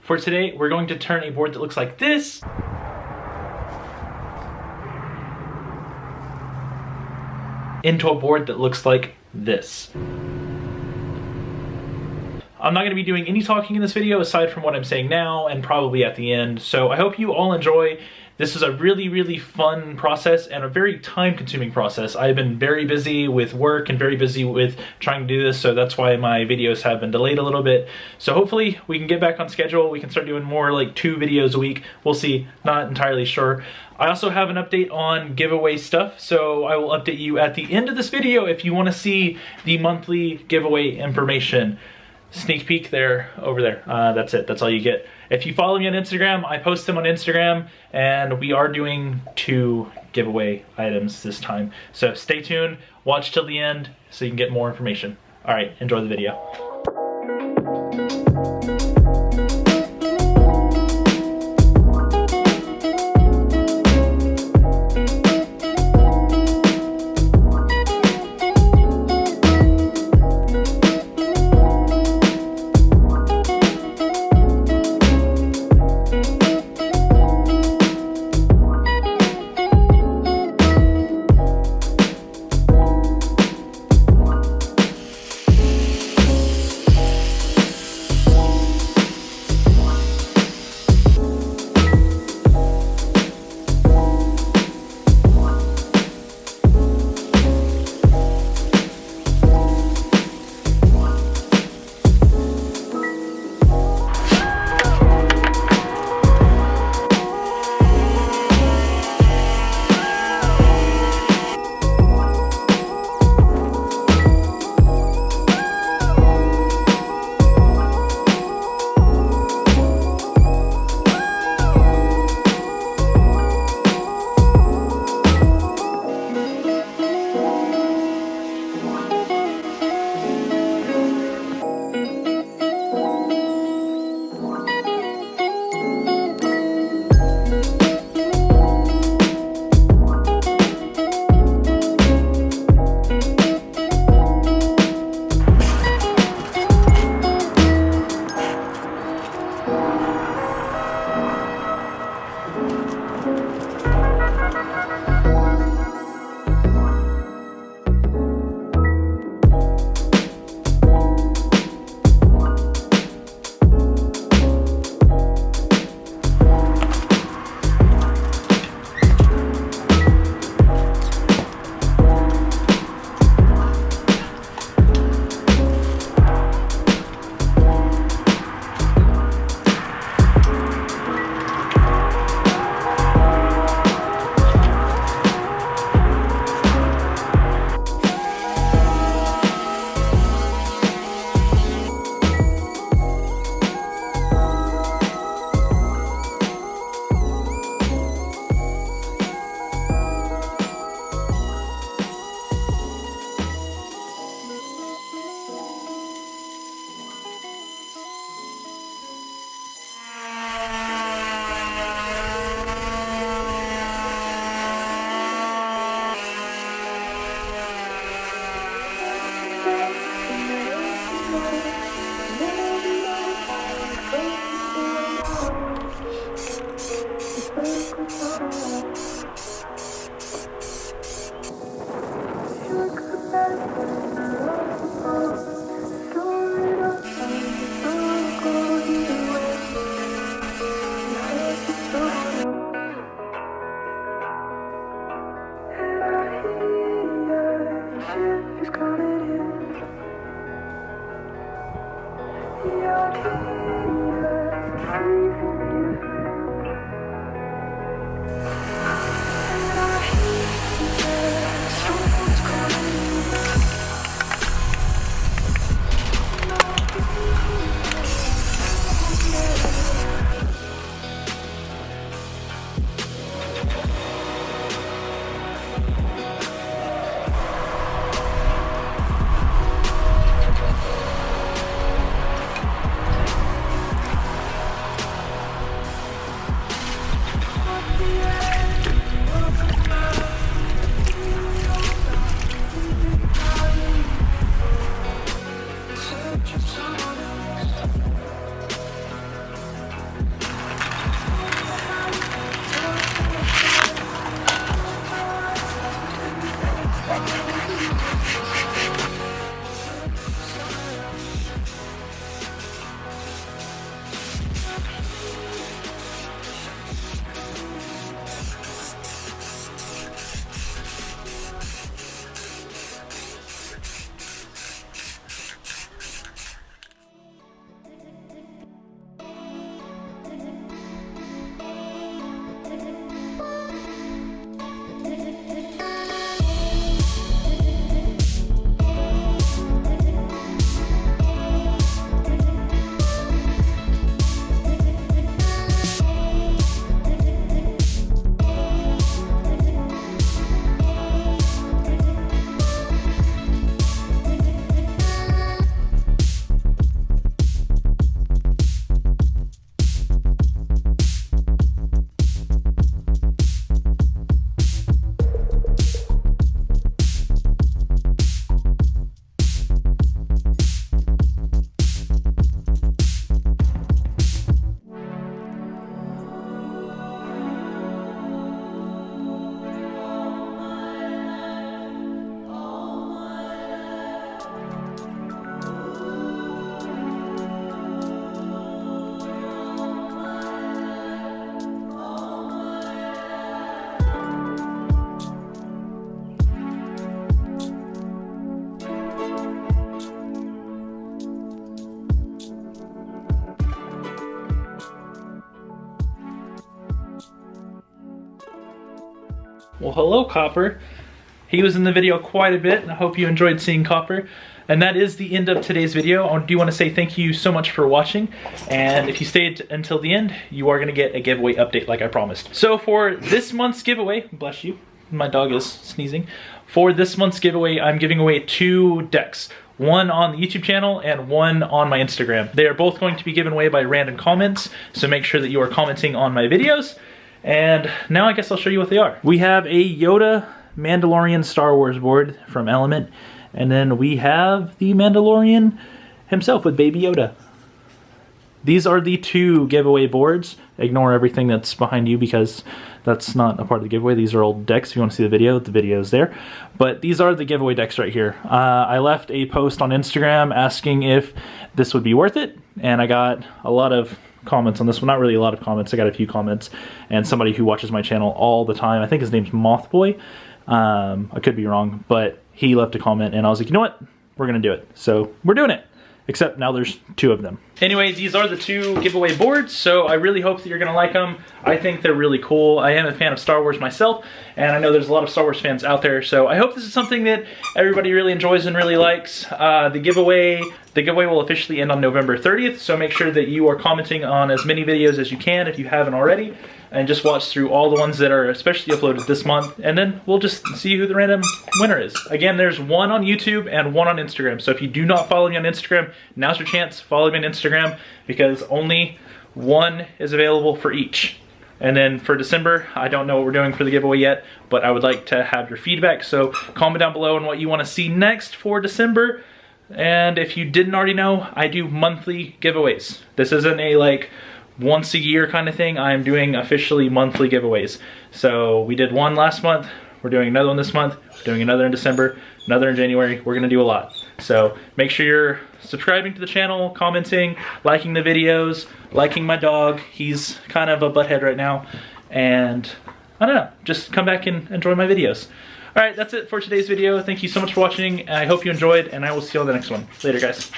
For today, we're going to turn a board that looks like this into a board that looks like this. I'm not going to be doing any talking in this video aside from what I'm saying now and probably at the end, so I hope you all enjoy. This is a really fun process and a very time-consuming process. I've been very busy with work and very busy with trying to do this, so that's why my videos have been delayed a little bit. So hopefully we can get back on schedule. We can start doing more like 2 videos a week. We'll see, not entirely sure. I also have an update on giveaway stuff, so I will update you at the end of this video if you want to see the monthly giveaway information. Sneak peek there, over there. That's it, that's all you get. If you follow me on Instagram, I post them on Instagram, and we are doing 2 giveaway items this time. So stay tuned, watch till the end so you can get more information. All right, enjoy the video. Well, hello, Copper. He was in the video quite a bit, and I hope you enjoyed seeing Copper. And that is the end of today's video. I do want to say thank you so much for watching. And if you stayed until the end, you are going to get a giveaway update like I promised. So for this month's giveaway, bless you, my dog is sneezing. For this month's giveaway, I'm giving away 2 decks. One on the YouTube channel and one on my Instagram. They are both going to be given away by random comments, so make sure that you are commenting on my videos. And now I guess I'll show you what they are. We have a Yoda Mandalorian Star Wars board from Element. And then we have the Mandalorian himself with Baby Yoda. These are the 2 giveaway boards. Ignore everything that's behind you because that's not a part of the giveaway. These are old decks. If you want to see the video is there. But these are the giveaway decks right here. I left a post on Instagram asking if this would be worth it. And I got a lot of comments on this one. Not really a lot of comments. I got a few comments. And somebody who watches my channel all the time. I think his name's Mothboy. I could be wrong, but he left a comment and I was like, you know what? We're gonna do it. So we're doing it. Except now there's 2 of them. Anyway, these are the 2 giveaway boards, so I really hope that you're gonna like them. I think they're really cool. I am a fan of Star Wars myself, and I know there's a lot of Star Wars fans out there, so I hope this is something that everybody really enjoys and really likes. The giveaway will officially end on November 30th, so make sure that you are commenting on as many videos as you can if you haven't already, and just watch through all the ones that are especially uploaded this month, and then we'll just see who the random winner is. Again, there's one on YouTube and one on Instagram, so if you do not follow me on Instagram, now's your chance. Follow me on Instagram because only one is available for each. And then for December, I don't know what we're doing for the giveaway yet, but I would like to have your feedback, so comment down below on what you want to see next for December. And if you didn't already know, I do monthly giveaways. This isn't a like once a year kind of thing. I'm doing officially monthly giveaways. So we did one last month, we're doing another one this month, we're doing another in December, another in January. We're gonna do a lot. So make sure you're subscribing to the channel, commenting, liking the videos, liking my dog. He's kind of a butthead right now. And I don't know, just come back and enjoy my videos. All right, that's it for today's video. Thank you so much for watching. I hope you enjoyed, and I will see you on the next one. Later, guys.